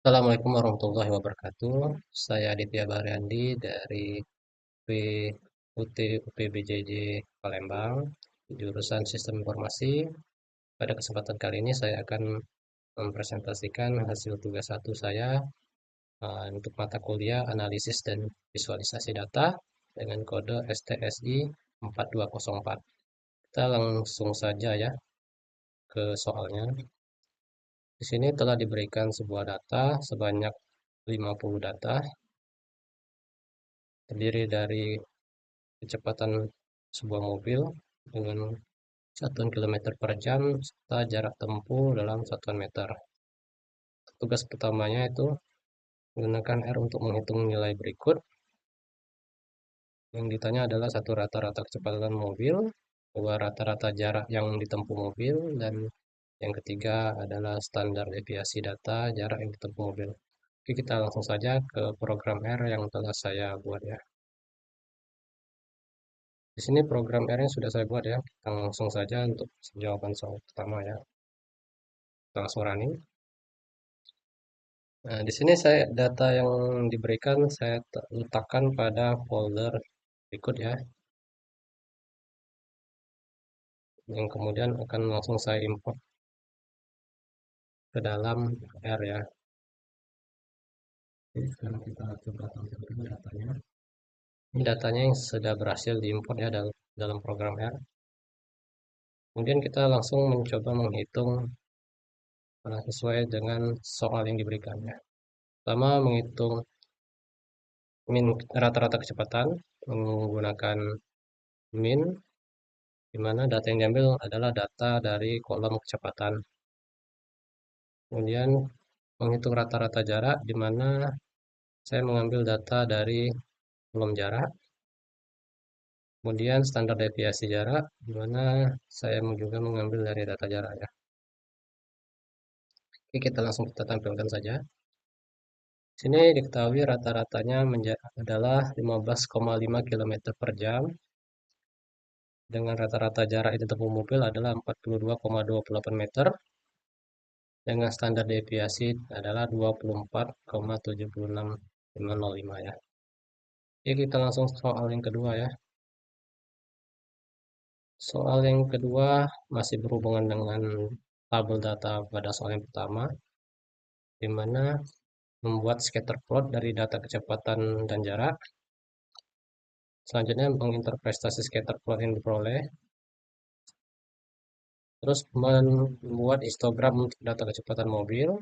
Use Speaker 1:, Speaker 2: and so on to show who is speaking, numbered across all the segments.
Speaker 1: Assalamualaikum warahmatullahi wabarakatuh. Saya Aditya Baryandi dari UPBJJ Palembang, jurusan Sistem Informasi. Pada kesempatan kali ini saya akan mempresentasikan hasil tugas satu saya untuk mata kuliah Analisis dan Visualisasi Data dengan kode STSI 4204. Kita langsung saja ya ke soalnya. Di sini telah diberikan sebuah data sebanyak 50 data terdiri dari kecepatan sebuah mobil dengan satuan kilometer per jam serta jarak tempuh dalam satuan meter. Tugas pertamanya itu menggunakan R untuk menghitung nilai berikut. Yang ditanya adalah satu rata-rata kecepatan mobil, dua rata-rata jarak yang ditempuh mobil, dan yang ketiga adalah standar deviasi data jarak yang ditempuh mobil. Oke, kita langsung saja ke program R yang telah saya buat ya. Di sini program R-nya sudah saya buat ya. Kita langsung saja untuk jawaban soal pertama ya. Kita langsung running. Nah, di sini data yang diberikan saya letakkan pada folder berikut ya, yang kemudian akan langsung saya import ke dalam R ya. Jadi sekarang kita coba tampilkan datanya. Ini datanya yang sudah berhasil diimport ya dalam program R. Kemudian kita langsung mencoba menghitung sesuai dengan soal yang diberikannya. Pertama, menghitung rata-rata kecepatan menggunakan min, di mana data yang diambil adalah data dari kolom kecepatan. Kemudian menghitung rata-rata jarak, di mana saya mengambil data dari kolom jarak. Kemudian standar deviasi jarak, di mana saya juga mengambil dari data jarak ya. Oke, kita tampilkan saja. Sini diketahui rata-ratanya adalah 15,5 km per jam. Dengan rata-rata jarak yang ditempuh mobil adalah 42,28 meter. Dengan standar deviasi adalah 24,76505 ya. Oke, kita langsung soal yang kedua ya. Soal yang kedua masih berhubungan dengan tabel data pada soal yang pertama, di mana membuat scatter plot dari data kecepatan dan jarak. Selanjutnya menginterpretasi scatter plot yang diperoleh. Terus membuat histogram untuk data kecepatan mobil.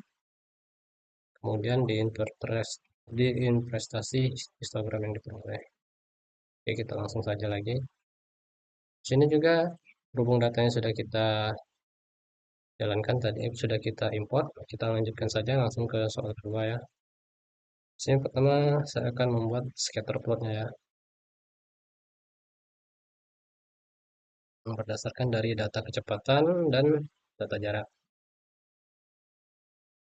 Speaker 1: Kemudian diinterpretasi histogram yang diperoleh. Oke, kita langsung saja lagi. Sini juga berhubung datanya sudah kita jalankan tadi, sudah kita import. Kita lanjutkan saja langsung ke soal kedua ya. Sini pertama saya akan membuat scatter plotnya ya, berdasarkan dari data kecepatan dan data jarak.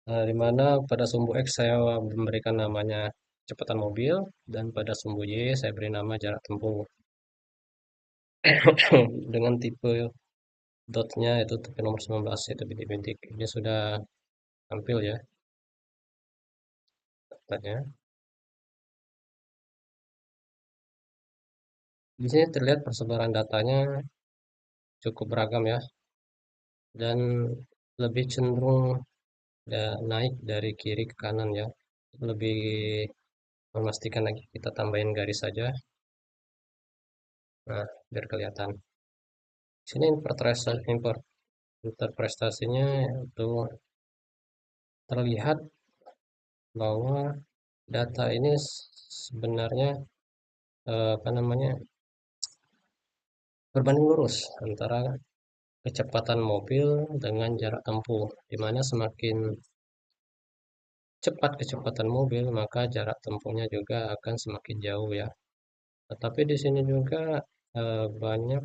Speaker 1: Nah, di mana pada sumbu X saya memberikan namanya kecepatan mobil dan pada sumbu Y saya beri nama jarak tempuh. Dengan tipe dotnya itu tipe nomor 19 yaitu bintik-bintik. Ini sudah tampil ya datanya. Di sini terlihat persebaran datanya cukup beragam ya, dan lebih cenderung naik dari kiri ke kanan ya. Lebih memastikan lagi kita tambahin garis saja. Nah, biar kelihatan. Sini interpretasinya itu terlihat bahwa data ini sebenarnya apa namanya, berbanding lurus antara kecepatan mobil dengan jarak tempuh, di mana semakin cepat kecepatan mobil, maka jarak tempuhnya juga akan semakin jauh ya. Tetapi di sini juga banyak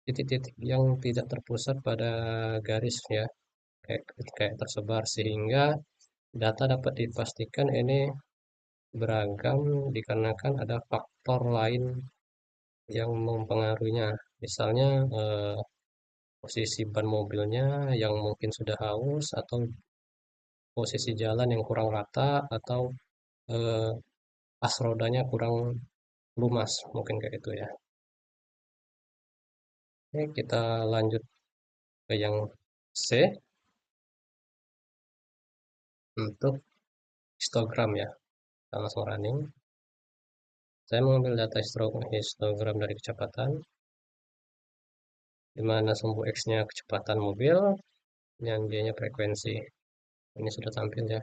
Speaker 1: titik-titik yang tidak terpusat pada garis ya, kayak tersebar, sehingga data dapat dipastikan ini beragam dikarenakan ada faktor lain yang mempengaruhinya. Misalnya posisi ban mobilnya yang mungkin sudah haus atau posisi jalan yang kurang rata atau eh, as rodanya kurang lumas, mungkin kayak gitu ya. Oke, kita lanjut ke yang C untuk histogram ya. Kita langsung running. Saya mengambil data histogram dari kecepatan, di mana sumbu X-nya kecepatan mobil, dan Y-nya frekuensi. Ini sudah tampil ya.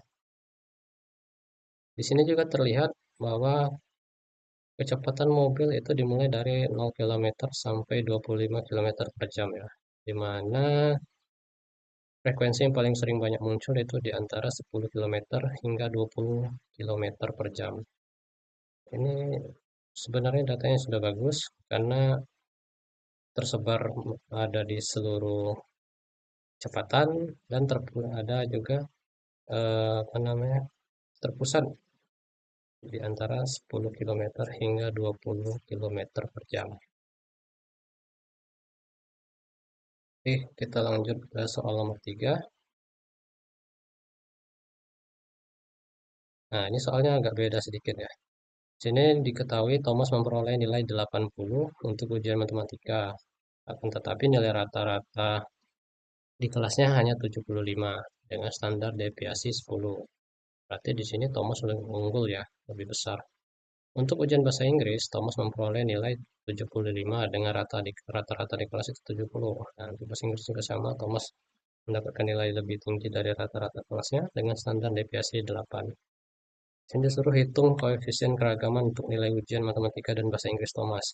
Speaker 1: Di sini juga terlihat bahwa kecepatan mobil itu dimulai dari 0 km sampai 25 km per jam ya. Di mana frekuensi yang paling sering banyak muncul itu di antara 10 km hingga 20 km per jam. Ini sebenarnya datanya sudah bagus karena tersebar ada di seluruh kecepatan dan ada juga apa namanya terpusat di antara 10 km hingga 20 km per jam. Oke, kita lanjut ke soal nomor 3. Nah, ini soalnya agak beda sedikit ya. Sini diketahui Thomas memperoleh nilai 80 untuk ujian matematika. Akan tetapi nilai rata-rata di kelasnya hanya 75 dengan standar deviasi 10. Berarti di sini Thomas lebih unggul ya, lebih besar. Untuk ujian bahasa Inggris, Thomas memperoleh nilai 75 dengan rata-rata di kelas itu 70. Nah, untuk bahasa Inggris juga sama, Thomas mendapatkan nilai lebih tinggi dari rata-rata kelasnya dengan standar deviasi 8. Sini disuruh hitung koefisien keragaman untuk nilai ujian matematika dan bahasa Inggris Thomas.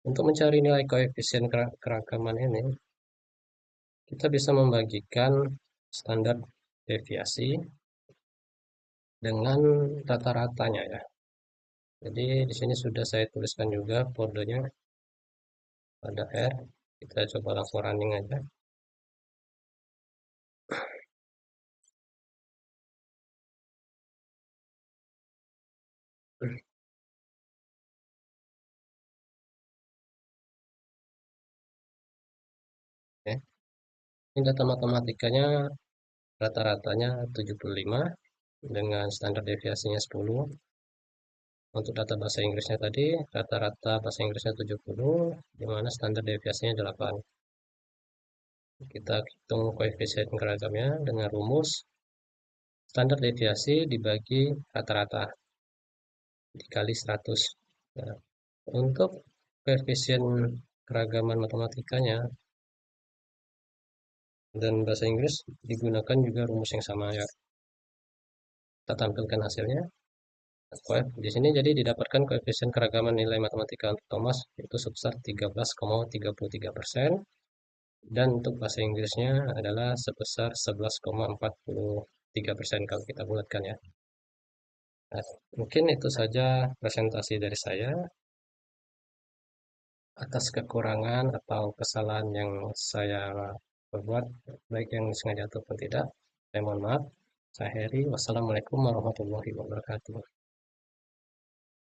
Speaker 1: Untuk mencari nilai koefisien keragaman ini, kita bisa membagikan standar deviasi dengan rata-ratanya ya. Jadi di sini sudah saya tuliskan juga kodenya pada R. Kita coba langsung running aja. Oke. Ini data matematikanya rata-ratanya 75 dengan standar deviasinya 10. Untuk data bahasa Inggrisnya tadi, rata-rata bahasa Inggrisnya 70, di mana standar deviasinya 8. Kita hitung koefisien keragamnya dengan rumus standar deviasi dibagi rata-rata dikali 100. Nah, untuk koefisien keragaman matematikanya dan bahasa Inggris digunakan juga rumus yang sama ya. Kita tampilkan hasilnya. Di sini jadi didapatkan koefisien keragaman nilai matematika untuk Thomas itu sebesar 13,33%. Dan untuk bahasa Inggrisnya adalah sebesar 11,43% kalau kita bulatkan ya. Nah, mungkin itu saja presentasi dari saya. Atas kekurangan atau kesalahan yang saya perbuat, baik yang sengaja ataupun tidak, saya mohon maaf. Saya Heri, wassalamualaikum warahmatullahi wabarakatuh.